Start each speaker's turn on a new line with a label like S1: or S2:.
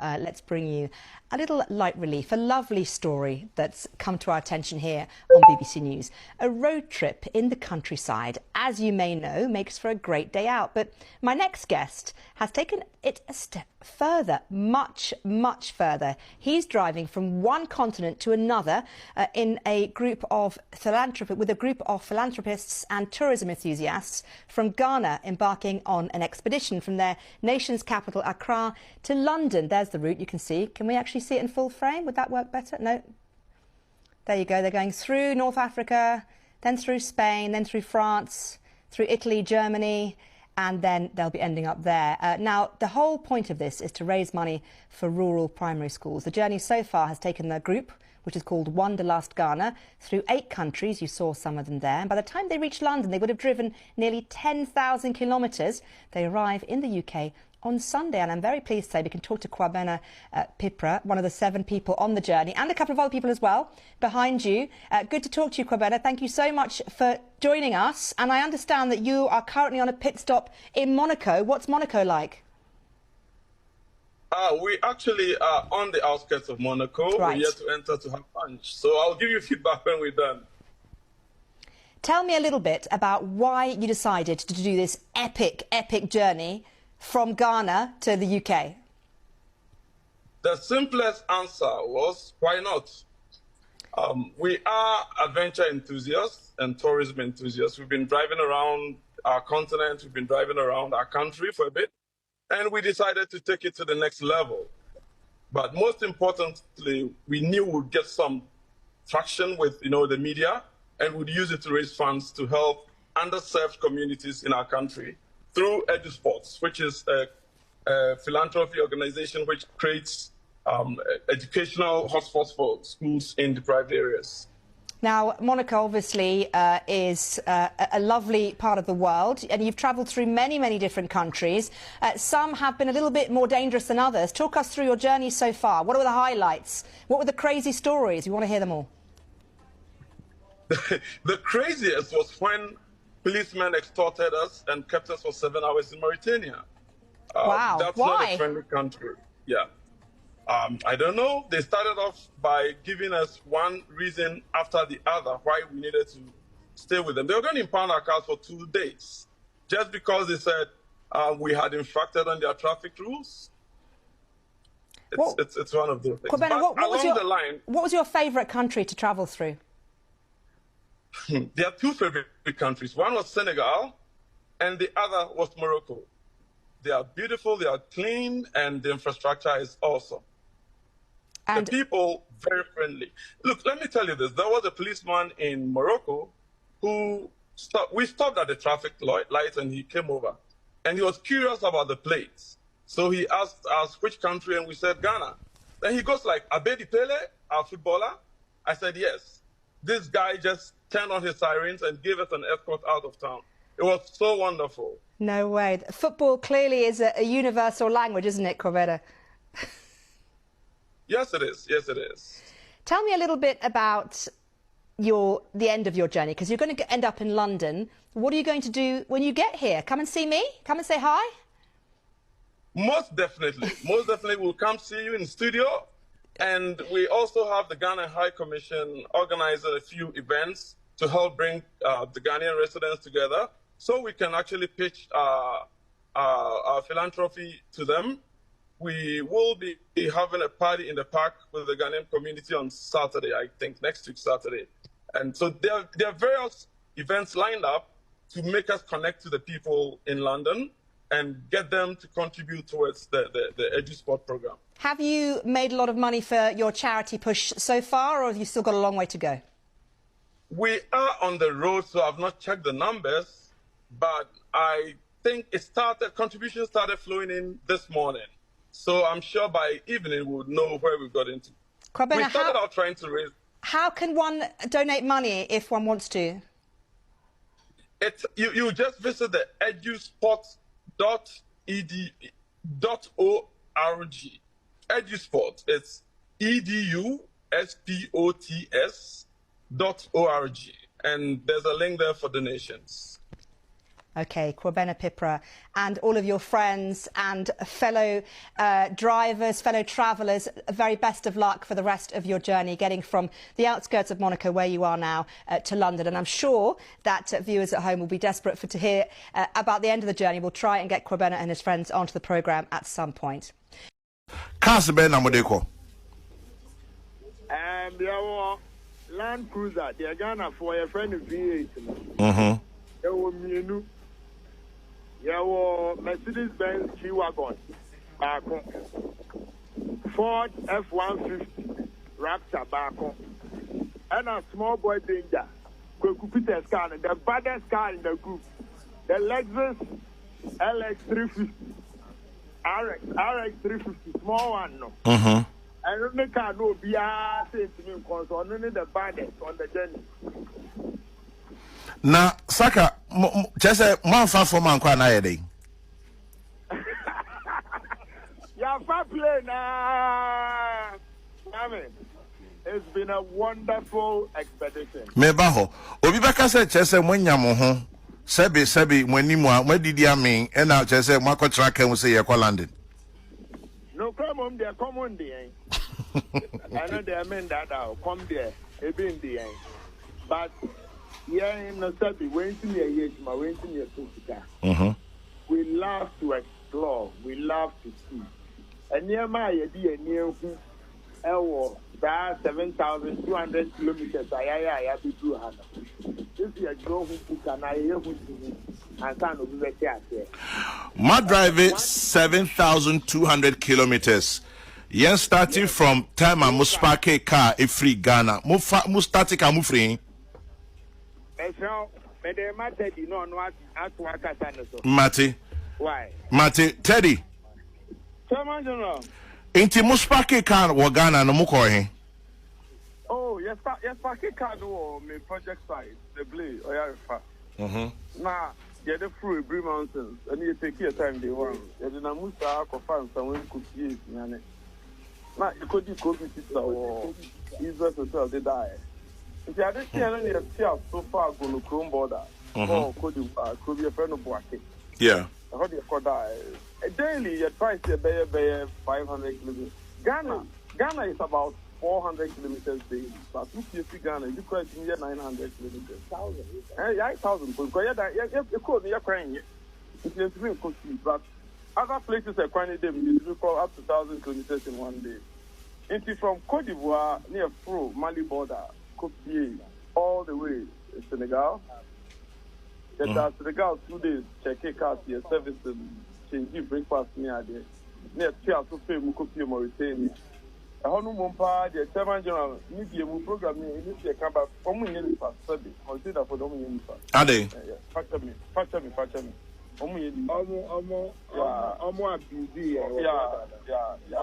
S1: Let's bring you a little light relief, a lovely story that's come to our attention here on BBC News. A road trip in the countryside, as you may know, makes for a great day out. But my next guest has taken it a step further, much further. He's driving from one continent to another with a group of philanthropists and tourism enthusiasts from Ghana, embarking on an expedition from their nation's capital, Accra, to London. There's the route you can see. Can we actually see it in full frame? Would that work better? No. There you go. They're going through North Africa, then through Spain, then through France, through Italy, Germany, and then they'll be ending up there. Now, the whole point of this is to raise money for rural primary schools. The journey so far has taken the group, which is called Wanderlust Ghana, through 8 countries. You saw some of them there. And by the time they reach London, they would have driven nearly 10,000 kilometres. They arrive in the UK on Sunday, and I'm very pleased to say we can talk to Kwabena Pipra, one of the 7 people on the journey, and a couple of other people as well behind you. Good to talk to you, Kwabena. Thank you so much for joining us. And I understand that you are currently on a pit stop in Monaco. What's Monaco like?
S2: We actually are on the outskirts of Monaco.
S1: Right.
S2: We're here to enter to have lunch. So I'll give you feedback when we're done.
S1: Tell me a little bit about why you decided to do this epic journey from Ghana to the UK.
S2: The simplest answer was, why not? We are adventure enthusiasts and tourism enthusiasts. We've been driving around our continent, we've been driving around our country for a bit, and we decided to take it to the next level. But most importantly, we knew we'd get some traction with, the media, and we'd use it to raise funds to help underserved communities in our country through EduSports, which is a philanthropy organization which creates educational hotspots for schools in deprived areas.
S1: Now, Monaco obviously is a lovely part of the world, and you've travelled through many different countries. Some have been a little bit more dangerous than others. Talk us through your journey so far. What were the highlights? What were the crazy stories? We want to hear them all.
S2: The craziest was when policemen extorted us and kept us for 7 hours in Mauritania.
S1: Wow.
S2: That's
S1: Why?
S2: not a friendly country. Yeah. I don't know. They started off by giving us one reason after the other why we needed to stay with them. They were going to impound our cars for 2 days just because they said we had infracted on their traffic rules. It's one of those things.
S1: Kwabena, what was your favourite country to travel through?
S2: There are 2 favorite countries. One was Senegal, and the other was Morocco. They are beautiful, they are clean, and the infrastructure is awesome. And the people, very friendly. Look, let me tell you this. There was a policeman in Morocco who we stopped at the traffic light, and he came over. And he was curious about the plates. So he asked us which country, and we said Ghana. Then he goes like, Abedi Pele, our footballer? I said, yes. This guy just turned on his sirens and gave us an escort out of town. It was so wonderful.
S1: No way. Football clearly is a universal language, isn't it, Kwabena?
S2: Yes, it is. Yes, it is.
S1: Tell me a little bit about the end of your journey, because you're going to end up in London. What are you going to do when you get here? Come and see me? Come and say hi?
S2: Most definitely. Most definitely we'll come see you in the studio. And we also have the Ghana High Commission organizing a few events to help bring the Ghanaian residents together so we can actually pitch our philanthropy to them. We will be having a party in the park with the Ghanaian community on Saturday, I think, next week Saturday. And so there are various events lined up to make us connect to the people in London and get them to contribute towards the EduSport program.
S1: Have you made a lot of money for your charity push so far, or have you still got a long way to go?
S2: We are on the road, so I've not checked the numbers, but I think contributions started flowing in this morning. So I'm sure by evening we'll know where we got into.
S1: Kwabena,
S2: we started out trying to raise...
S1: How can one donate money if one wants to?
S2: You just visit the edusports.org. EduSports, it's EduSports.org, and there's a link there for donations.
S1: OK, Kwabena Pipra, and all of your friends and fellow drivers, fellow travellers, very best of luck for the rest of your journey, getting from the outskirts of Monaco, where you are now, to London. And I'm sure that viewers at home will be desperate to hear about the end of the journey. We'll try and get Kwabena and his friends onto the programme at some point.
S3: And there were Land Cruiser, they're Ghana for a friend of V8. There were Minu. There were Mercedes Benz G Wagon, Ford F-150, Raptor, and a small boy Danger, Peter's car, the baddest car in the group, the Lexus LX350, RX 350, small one, no. And the car no be saying to me because only the baddest on the journey.
S4: Na Saka, just a man for man kwa na yede.
S3: Yeah, fair play na. Amen. It's been a wonderful expedition.
S4: Me baho. Obi baka se chese mwenya mo ho. Sebi mwenimu a mwedidi amin e na chese mwako track e se ye kwa London.
S3: No come there, come on there. I know they mean that come there, it be in the end. But yeah, in the study, waiting here, waiting here to we love to explore, we love to see. And near my idea, near who, that 7,200 kilometers, I be through Hannah. This is a girl who can I hear who and kind of be there.
S4: My drive is 7,200 kilometers. Yes, starting from time I must park a car a free Ghana. Must start a car free. Mati.
S3: Why?
S4: Mati, Teddy. Inti must park a car or Ghana no more.
S3: Oh, yes, park a car no me project site, the blade, or yeah. Now, get the free Blue Mountains, and you take your time they want. You did not move to find someone could see it. Now, you could do COVID or Israel hotel, they die. If you had this year, only a few so far go to Chrome border, or could be a friend of Boake.
S4: Yeah.
S3: How do you call that? A daily, you try to pay 500 kilometers. Ghana is about 400 kilometers daily. But if you see Ghana, you quite near 900 kilometers. 1,000. Because you could, you're crying. It's a dream, but other places are crying them. You call up to 1,000 kilometers in one day. It's from Côte d'Ivoire near Fro, Mali border, Copier, all the way to Senegal. That's Senegal 2 days, check a car, your service, change breakfast near there. Near Tiago to pay Mukopi, Mauritania. A honor Mompa, the Chairman General, maybe a program in this come back from me for study. I'll say that for the million.
S4: Are they?
S3: Factor me. Yeah.